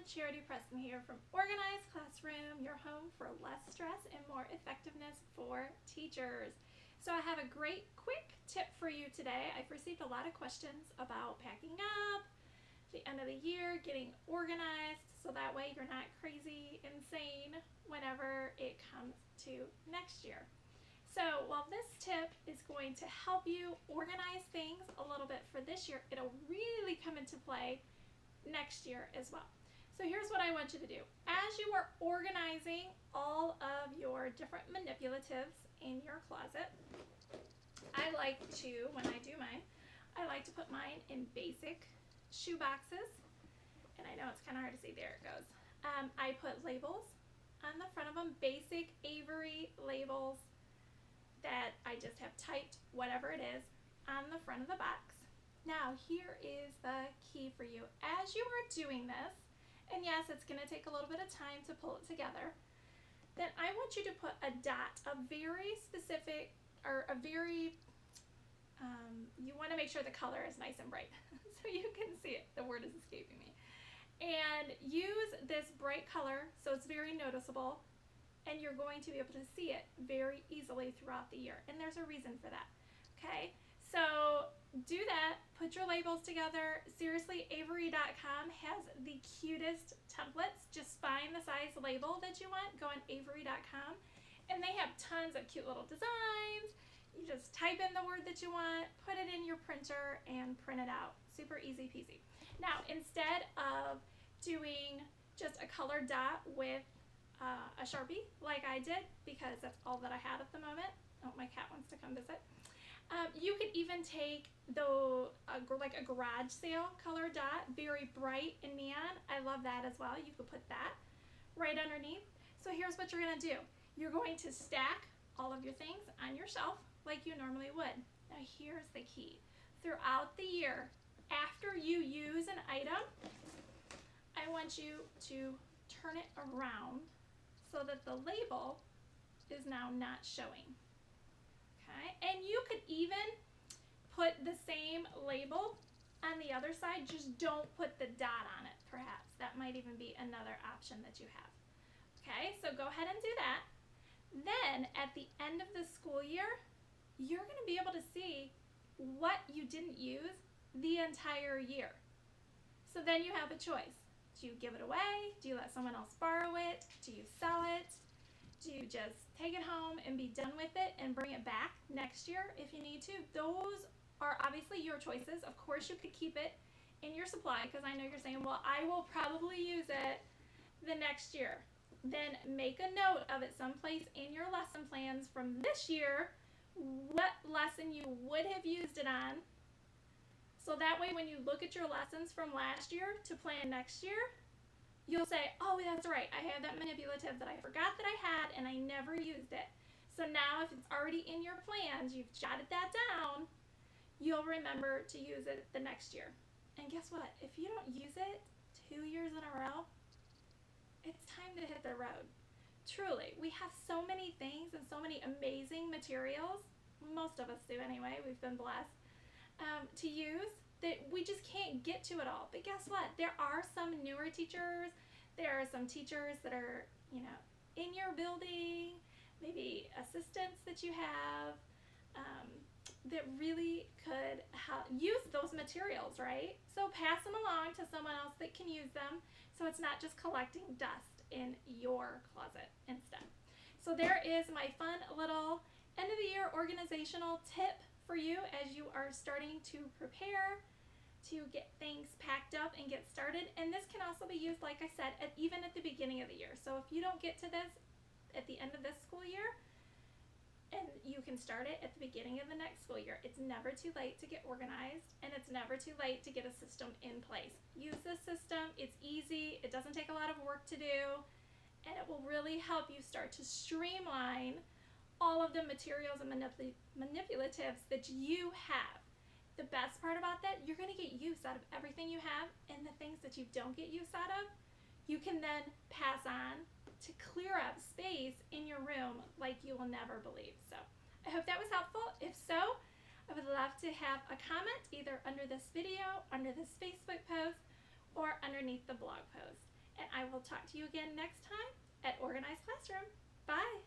Charity Preston here from Organized Classroom, your home for less stress and more effectiveness for teachers. So I have a great quick tip for you today. I've received a lot of questions about packing up, the end of the year, getting organized, so that way you're not crazy, insane whenever it comes to next year. So while this tip is going to help you organize things a little bit for this year, it'll really come into play next year as well. So here's what I want you to do. As you are organizing all of your different manipulatives in your closet, I like to, when I do mine, I like to put mine in basic shoe boxes. And I know it's kind of hard to see. There it goes. I put labels on the front of them, basic Avery labels that I just have typed, whatever it is, on the front of the box. Now, here is the key for you. As you are doing this, and yes, it's going to take a little bit of time to pull it together, then I want you to put a dot, a very specific, or a very, you want to make sure the color is nice and bright so you can see it. The word is escaping me. And use this bright color so it's very noticeable, and you're going to be able to see it very easily throughout the year. And there's a reason for that, okay? So do that, put your labels together. Seriously, Avery.com has the cutest templates. Just find the size label that you want, go on Avery.com, and they have tons of cute little designs. You just type in the word that you want, put it in your printer, and print it out. Super easy peasy. Now, instead of doing just a colored dot with a Sharpie like I did, because that's all that I had at the moment. Oh, my cat wants to come visit. You could even take like a garage sale color dot, very bright and neon. I love that as well. You could put that right underneath. So here's what you're going to do. You're going to stack all of your things on your shelf like you normally would. Now here's the key. Throughout the year, after you use an item, I want you to turn it around so that the label is now not showing. Okay, and you could even put the same label on the other side, just don't put the dot on it, perhaps. That might even be another option that you have. Okay, so go ahead and do that. Then at the end of the school year, you're going to be able to see what you didn't use the entire year. So then you have a choice. Do you give it away? Do you let someone else borrow it? Do you sell it? Do you just take it home and be done with it and bring it back next year if you need to? Those are obviously your choices. Of course, you could keep it in your supply, because I know you're saying, well, I will probably use it the next year. Then make a note of it someplace in your lesson plans from this year, what lesson you would have used it on. So that way when you look at your lessons from last year to plan next year, you'll say, oh, that's right, I have that manipulative that I forgot that I had and I never used it. So now if it's already in your plans, you've jotted that down, you'll remember to use it the next year. And guess what? If you don't use it 2 years in a row, it's time to hit the road. Truly, we have so many things and so many amazing materials, most of us do anyway, we've been blessed, to use, that we just can't get to it all. But guess what? There are some newer teachers, there are some teachers that are, in your building, maybe assistants that you have, that really could use those materials, right? So pass them along to someone else that can use them, so it's not just collecting dust in your closet instead. So there is my fun little end of the year organizational tip for you as you are starting to prepare to get things packed up and get started. And this can also be used, like I said, even at the beginning of the year. So if you don't get to this at the end of this school year, and you can start it at the beginning of the next school year. It's never too late to get organized, and it's never too late to get a system in place. Use this system. It's easy. It doesn't take a lot of work to do, and it will really help you start to streamline all of the materials and manipulatives that you have. The best part about that, you're going to get use out of everything you have, and the things that you don't get use out of, you can then pass on to clear up space in your room like you will never believe. So I hope that was helpful. If so, I would love to have a comment either under this video, under this Facebook post, or underneath the blog post. and I will talk to you again next time at Organized Classroom. Bye!